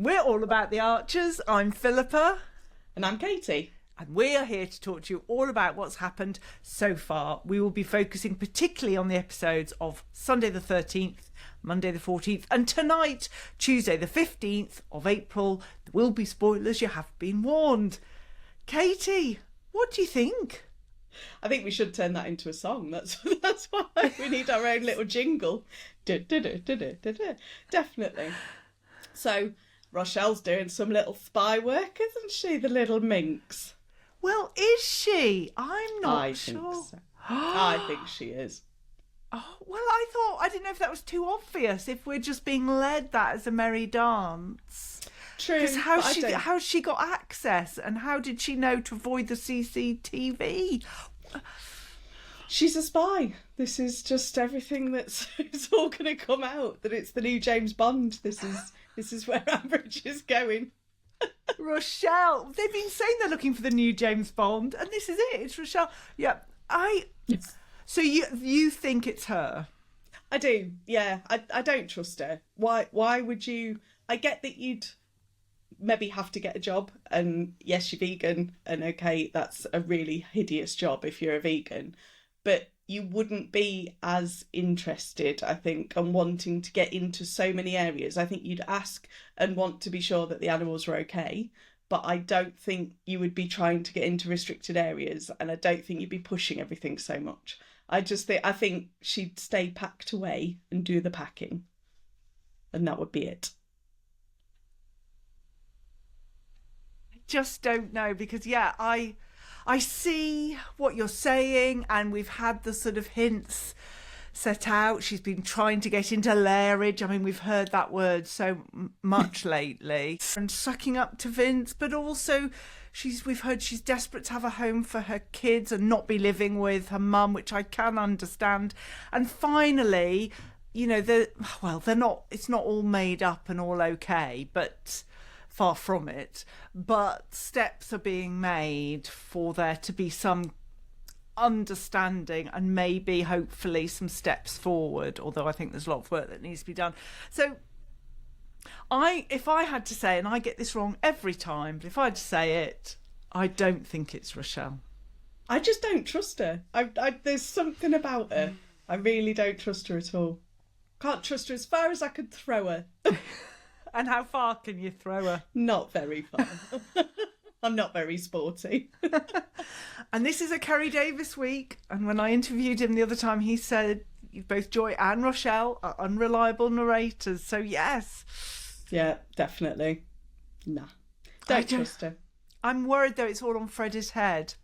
We're all about the Archers. I'm Philippa. And I'm Katie. And we are here to talk to you all about what's happened so far. We will be focusing particularly on the episodes of Sunday the 13th, Monday the 14th, and tonight, Tuesday the 15th of April. There will be spoilers, you have been warned. Katie, what do you think? I think we should turn that into a song. That's why we need our own little jingle. Definitely. So, Rochelle's doing some little spy work, isn't she, the little minx? Well, is she? I'm not sure. Think so. I think she is. Oh, well, I didn't know if that was too obvious, if we're just being led that as a merry dance. True. Because how's she got access, and how did she know to avoid the CCTV? She's a spy. This is just everything it's all going to come out, that it's the new James Bond. This is where Ambridge is going. Rochelle, they've been saying they're looking for the new James Bond, and this is it. It's Rochelle. Yeah, So you think it's her? I do. Yeah, I don't trust her. Why would you? I get that you'd maybe have to get a job, and yes, you're vegan, and okay, that's a really hideous job if you're a vegan, but you wouldn't be as interested, I think, on wanting to get into so many areas. I think you'd ask and want to be sure that the animals were okay, but I don't think you would be trying to get into restricted areas, and I don't think you'd be pushing everything so much. I think she'd stay packed away and do the packing, and that would be it. I just don't know, because I see what you're saying, and we've had the sort of hints set out. She's been trying to get into lairage. I mean, we've heard that word so much lately. And sucking up to Vince, but also we've heard she's desperate to have a home for her kids and not be living with her mum, which I can understand. And finally, they're not, it's not all made up and all okay, but far from it, but steps are being made for there to be some understanding and maybe hopefully some steps forward, although I think there's a lot of work that needs to be done. So if I had to say, and I get this wrong every time, but if I had to say it, I don't think it's Rochelle. I just don't trust her. There's something about her. I really don't trust her at all. Can't trust her as far as I could throw her. And how far can you throw her? Not very far. I'm not very sporty. And this is a Kerry Davis week. And when I interviewed him the other time, he said both Joy and Rochelle are unreliable narrators. So yes. Yeah, definitely. Nah. Don't trust her. I'm worried, though, it's all on Freddie's head.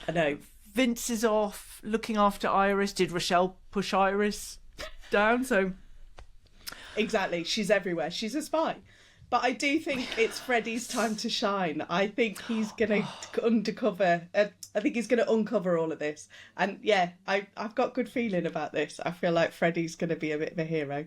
I know. Vince is off looking after Iris. Did Rochelle push Iris down? So... Exactly. She's everywhere. She's a spy. But I do think it's Freddie's time to shine. I think he's going to I think he's going to uncover all of this. And yeah, I've got good feeling about this. I feel like Freddie's going to be a bit of a hero.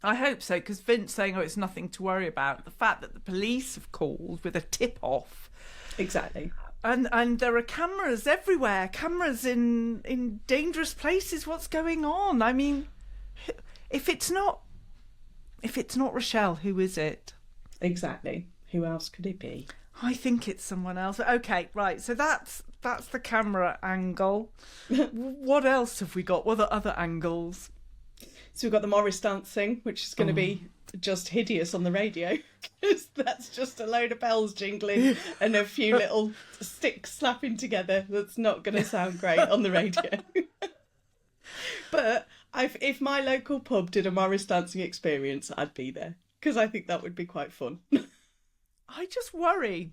I hope so, because Vince saying, it's nothing to worry about. The fact that the police have called with a tip-off. Exactly. And there are cameras everywhere. Cameras in dangerous places. What's going on? I mean, if it's not Rochelle, who is it? Exactly. Who else could it be? I think it's someone else. Okay, right. So that's the camera angle. What else have we got? What are other angles? So we've got the Morris dancing, which is going to be just hideous on the radio, because that's just a load of bells jingling and a few little sticks slapping together. That's not going to sound great on the radio. But if my local pub did a Morris dancing experience, I'd be there, because I think that would be quite fun. I just worry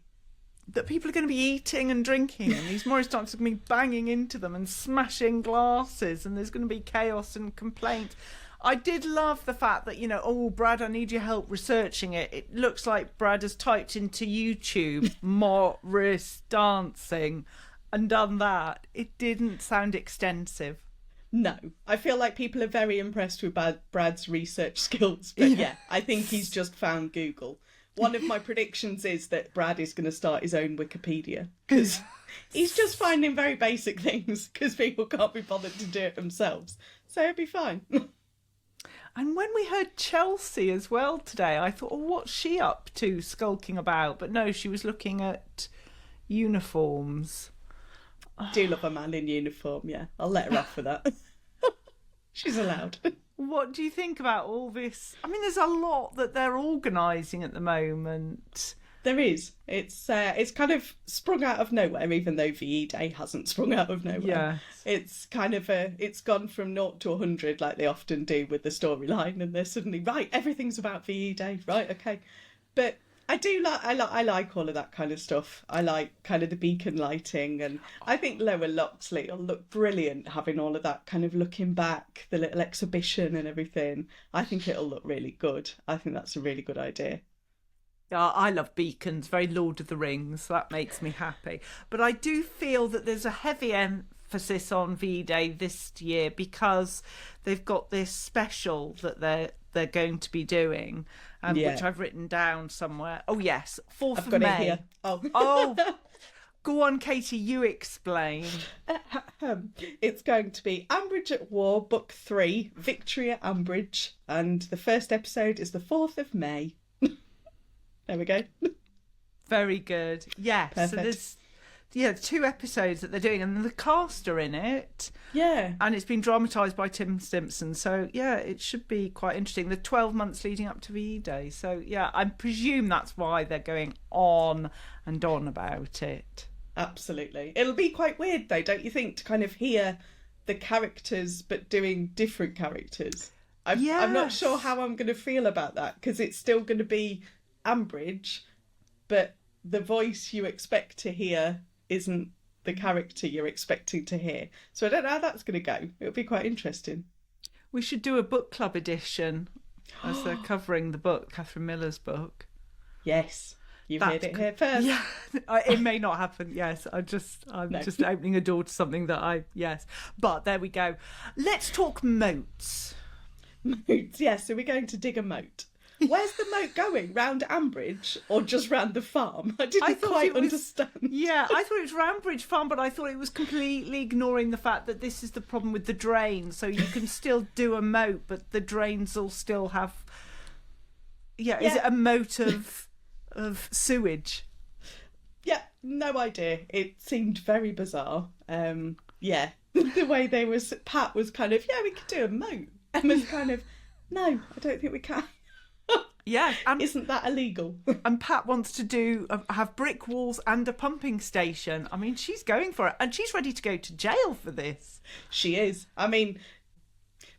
that people are going to be eating and drinking, and these Morris dancers are going to be banging into them and smashing glasses, and there's going to be chaos and complaint. I did love the fact that, Brad, I need your help researching it. It looks like Brad has typed into YouTube Morris dancing and done that. It didn't sound extensive. No, I feel like people are very impressed with Brad's research skills. But yeah, I think he's just found Google. One of my predictions is that Brad is going to start his own Wikipedia, because he's just finding very basic things because people can't be bothered to do it themselves. So it'll be fine. And when we heard Chelsea as well today, I thought, oh, what's she up to skulking about? But no, she was looking at uniforms. Do love a man in uniform, yeah. I'll let her off for that. She's allowed. What do you think about all this? I mean, there's a lot that they're organising at the moment. There is. It's kind of sprung out of nowhere, even though VE Day hasn't sprung out of nowhere. Yeah. It's kind of it's gone from 0 to 100 like they often do with the storyline, and they're suddenly, right, everything's about VE Day, right, okay. But I like all of that kind of stuff. I like kind of the beacon lighting, and I think Lower Loxley will look brilliant having all of that kind of looking back, the little exhibition and everything. I think it'll look really good. I think that's a really good idea. Yeah, I love beacons, very Lord of the Rings. That makes me happy. But I do feel that there's a heavy emphasis on V-Day this year because they've got this special that they're going to be doing, which I've written down somewhere. Oh yes, 4th I've of got May. it here. Oh, go on, Katie. You explain. It's going to be Ambridge at War, Book 3, Victory at Ambridge, and the first episode is the 4th of May. There we go. Very good. Yes. Perfect. So there's 2 episodes that they're doing, and the cast are in it. Yeah. And it's been dramatised by Tim Simpson. So, yeah, it should be quite interesting. The 12 months leading up to VE Day. So, yeah, I presume that's why they're going on and on about it. Absolutely. It'll be quite weird, though, don't you think, to kind of hear the characters but doing different characters? I'm not sure how I'm going to feel about that, because it's still going to be Ambridge, but the voice you expect to hear isn't the character you're expecting to hear. So I don't know how that's going to go. It'll be quite interesting. We should do a book club edition as they're covering the book, Catherine Miller's book. Yes. You've heard it here first. Yeah, it may not happen. Yes, I'm just opening a door to something that But there we go. Let's talk moats. Moats, yes. So we're going to dig a moat. Where's the moat going? Round Ambridge or just round the farm? I didn't quite understand. Yeah, I thought it was round Ambridge Farm, but I thought it was completely ignoring the fact that this is the problem with the drains. So you can still do a moat, but the drains will still have. Yeah, is it a moat of sewage? Yeah, no idea. It seemed very bizarre. Yeah, the way Pat was kind of, we could do a moat. Emma's kind of, no, I don't think we can. Yeah, isn't that illegal? And Pat wants to have brick walls and a pumping station. I mean, she's going for it, and she's ready to go to jail for this. She is. I mean,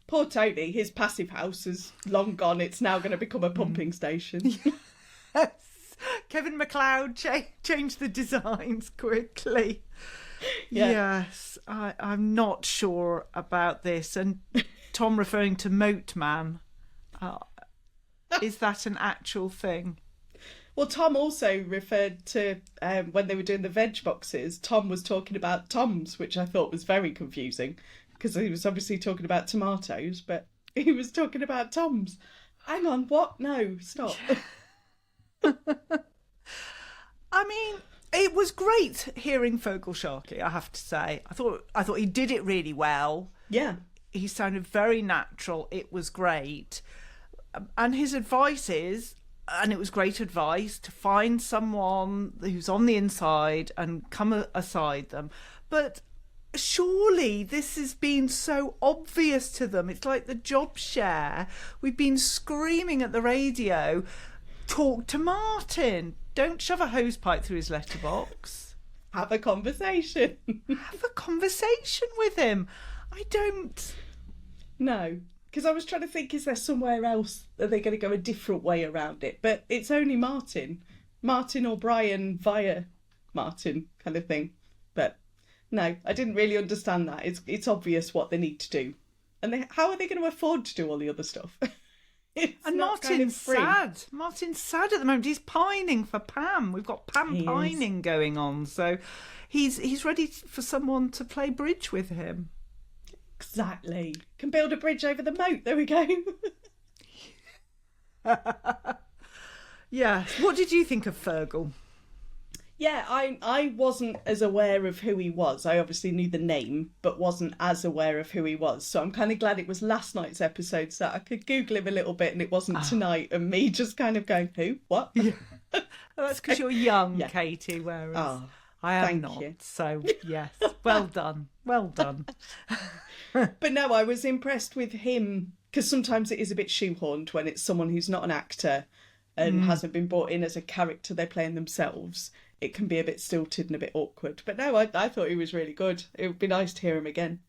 poor Tony, his passive house is long gone. It's now going to become a pumping station. Yes. Kevin MacLeod changed the designs quickly. Yeah. Yes, I'm not sure about this. And Tom referring to Moat Man. Is that an actual thing? Well, Tom also referred to, when they were doing the veg boxes, Tom was talking about Toms, which I thought was very confusing, because he was obviously talking about tomatoes, but he was talking about Toms. Hang on, what? No, stop. I mean, it was great hearing Fogelsharky, I have to say. I thought he did it really well. Yeah. He sounded very natural. It was great. And his advice is, and it was great advice, to find someone who's on the inside and come aside them. But surely this has been so obvious to them. It's like the job share. We've been screaming at the radio, talk to Martin. Don't shove a hosepipe through his letterbox. Have a conversation. Have a conversation with him. I don't... No. Because I was trying to think, is there somewhere else that they're going to go a different way around it? But it's only Martin or Brian via Martin kind of thing. But no, I didn't really understand that. It's obvious what they need to do. And how are they going to afford to do all the other stuff? And Martin's sad. Martin's sad at the moment. He's pining for Pam. We've got Pam pining going on. So he's ready for someone to play bridge with him. Exactly. Can build a bridge over the moat. There we go. Yeah. What did you think of Fergal? Yeah, I wasn't as aware of who he was. I obviously knew the name, but wasn't as aware of who he was. So I'm kind of glad it was last night's episode so that I could Google him a little bit and it wasn't tonight and me just kind of going, who? What? Yeah. Well, that's because you're young, Yeah. Katie, whereas Oh, I am thank not. you. So, yes, well done. Well done. But no, I was impressed with him because sometimes it is a bit shoehorned when it's someone who's not an actor and hasn't been brought in as a character they're playing themselves. It can be a bit stilted and a bit awkward. But no, I thought he was really good. It would be nice to hear him again.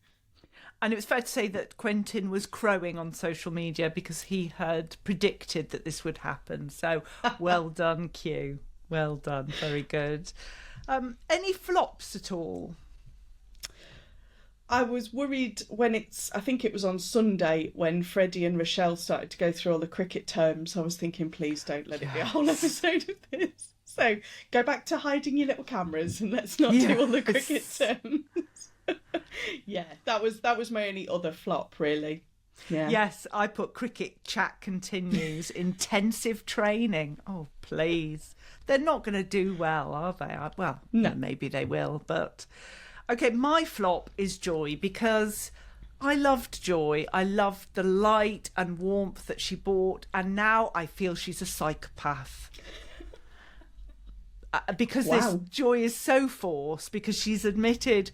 And it was fair to say that Quentin was crowing on social media because he had predicted that this would happen. So well done, Q. Well done. Very good. Any flops at all? I was worried when I think it was on Sunday when Freddie and Rochelle started to go through all the cricket terms. I was thinking, please don't let it be a whole episode of this. So go back to hiding your little cameras and let's not do all the cricket terms. Yeah, that was my only other flop, really. Yeah. Yes, I put cricket chat continues, intensive training. Oh, please. They're not going to do well, are they? Well, No. maybe they will, but... Okay, my flop is Joy because I loved Joy. I loved the light and warmth that she brought, and now I feel she's a psychopath. Because this Joy is so forced, because she's admitted,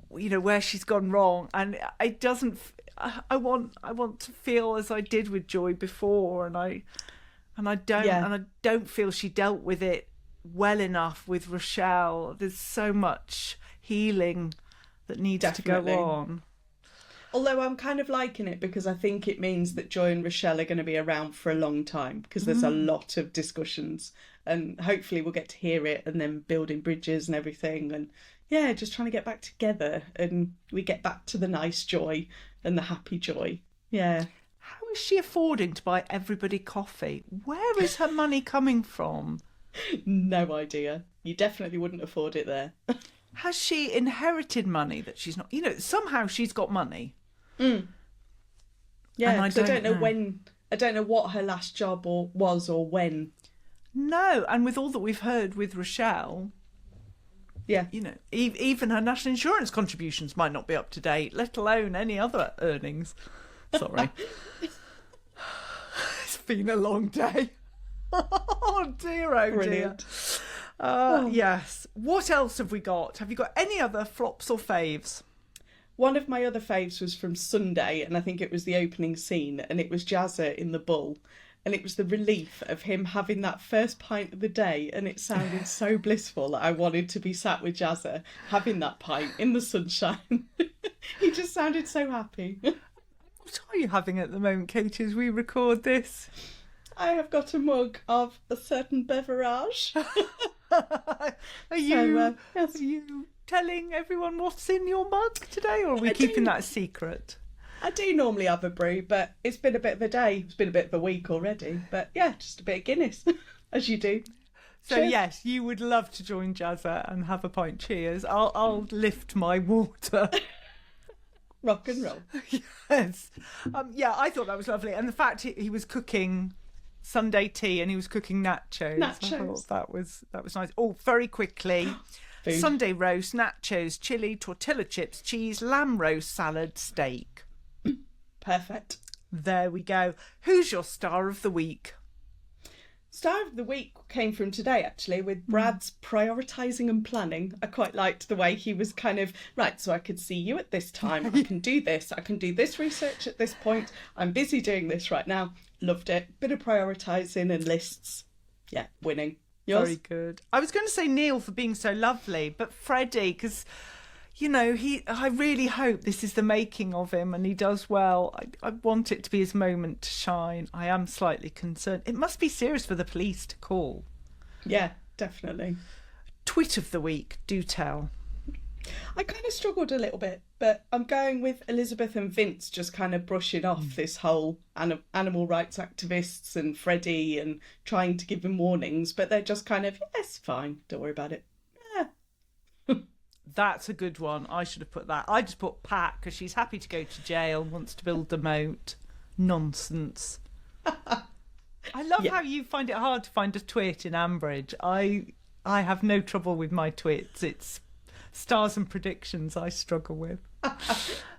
where she's gone wrong, and it doesn't. I want to feel as I did with Joy before, and I don't feel she dealt with it well enough with Rochelle. There's so much healing that needs to go on. Although I'm kind of liking it because I think it means that Joy and Rochelle are going to be around for a long time because there's a lot of discussions and hopefully we'll get to hear it and then building bridges and everything and just trying to get back together and we get back to the nice Joy and the happy Joy. Yeah. How is she affording to buy everybody coffee? Where is her money coming from? No idea. You definitely wouldn't afford it there. Has she inherited money that she's not... somehow she's got money. Yeah, because I don't know when... I don't know what her last job was or when. No, and with all that we've heard with Rochelle... Yeah. Even her national insurance contributions might not be up to date, let alone any other earnings. Sorry. It's been a long day. Oh dear, oh Brilliant. dear. Yes. What else have we got? Have you got any other flops or faves? One of my other faves was from Sunday, and I think it was the opening scene, and it was Jazza in the bull. And it was the relief of him having that first pint of the day, and it sounded so blissful that I wanted to be sat with Jazza having that pint in the sunshine. He just sounded so happy. What are you having at the moment, Katie, as we record this? I have got a mug of a certain beverage. Are you telling everyone what's in your mug today, or are we keeping that a secret? I do normally have a brew, but it's been a bit of a day. It's been a bit of a week already. But yeah, just a bit of Guinness, as you do. So cheers. Yes, you would love to join Jazza and have a pint. Cheers. I'll lift my water. Rock and roll. Yes. I thought that was lovely. And the fact he was cooking Sunday tea and he was cooking nachos. I thought that was nice. Oh, very quickly. Food. Sunday roast, nachos, chili, tortilla chips, cheese, lamb roast, salad, steak. Perfect. There we go. Who's your star of the week? Star of the week came from today, actually, with Brad's prioritising and planning. I quite liked the way he was kind of, right, so I could see you at this time. I can do this. I can do this research at this point. I'm busy doing this right now. Loved it. Bit of prioritising and lists. Yeah, winning. Yours? Very good. I was going to say Neil for being so lovely, but Freddie, because... I really hope this is the making of him and he does well. I want it to be his moment to shine. I am slightly concerned. It must be serious for the police to call. Yeah, definitely. Tweet of the week, do tell. I kind of struggled a little bit, but I'm going with Elizabeth and Vince just kind of brushing off this whole animal rights activists and Freddie and trying to give him warnings, but they're just kind of, yes, fine, don't worry about it. That's a good one. I should have put that. I just put Pat because she's happy to go to jail, wants to build a moat. Nonsense. I love how you find it hard to find a twit in Ambridge. I I have no trouble with my twits. It's stars and predictions I struggle with.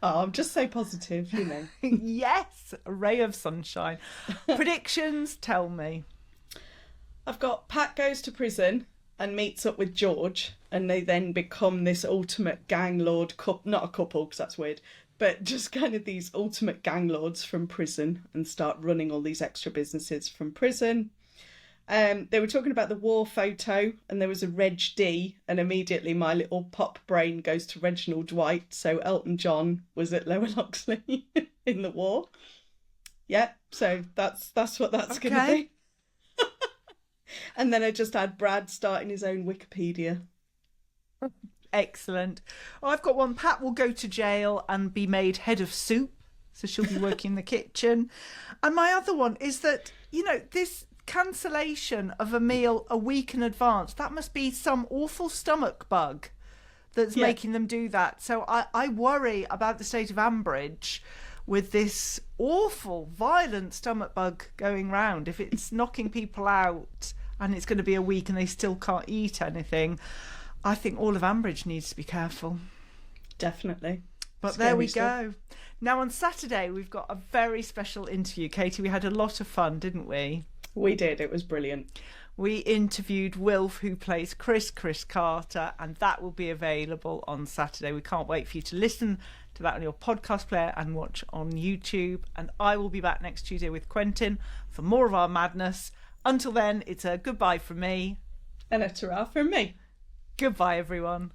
I'm just so positive, you know. Yes, a ray of sunshine. Predictions, tell me. I've got Pat goes to prison and meets up with George, and they then become this ultimate gang lord couple, not a couple because that's weird, but just kind of these ultimate gang lords from prison and start running all these extra businesses from prison. They were talking about the war photo, and there was a Reg D, and immediately my little pop brain goes to Reginald Dwight. So Elton John was at Lower Loxley in the war. Yeah, so that's what that's going to be. And then I just had Brad starting his own Wikipedia. Excellent. Well, I've got one. Pat will go to jail and be made head of soup, so she'll be working in the kitchen. And my other one is that, this cancellation of a meal a week in advance, that must be some awful stomach bug that's making them do that. So I worry about the state of Ambridge with this awful violent stomach bug going round. If it's knocking people out and it's going to be a week and they still can't eat anything, I think all of Ambridge needs to be careful. Definitely. But there we go. Now on Saturday we've got a very special interview. Katie, we had a lot of fun, didn't we? We did. It was brilliant. We interviewed Wilf, who plays Chris Carter, and that will be available on Saturday. We can't wait for you to listen to that on your podcast player and watch on YouTube. And I will be back next Tuesday with Quentin for more of our madness. Until then, it's a goodbye from me. And a ta-ra from me. Goodbye, everyone.